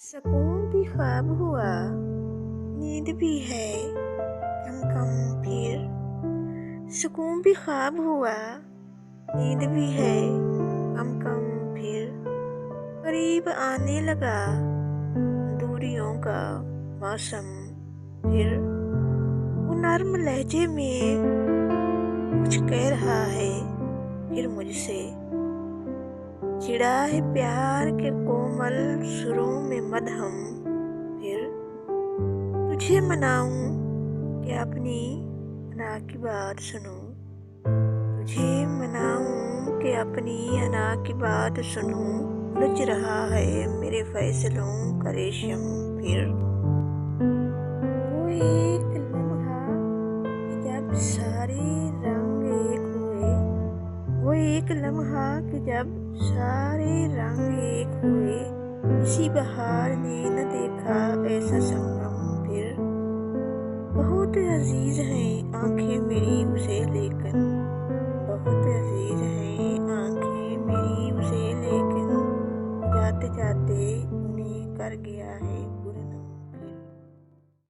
सुकून भी ख्वाब हुआ, नींद भी है कम कम फिर। सुकून भी ख्वाब हुआ, नींद भी है कम कम फिर। करीब आने लगा दूरियों का मौसम फिर। वो नर्म लहजे में कुछ कह रहा है फिर मुझसे। छिड़ा है प्यार के कोमल सुरों में मदहम फिर। तुझे मनाऊं कि अपनी अना की बात सुनूं। तुझे मनाऊं कि अपनी अना की बात सुनूं। उलझ रहा है मेरे फैसलों का रेशम फिर। वो एक लम्हा कि जब सारे रंग एक हुए। वो एक लम्हा कि जब सारे रंग एक हुए। किसी बहार ने न देखा ऐसा संगम फिर। बहुत अजीज हैं आंखें मेरी उसे लेकिन। बहुत अजीज हैं आंखें मेरी उसे लेकिन। जाते जाते उन्हें कर गया है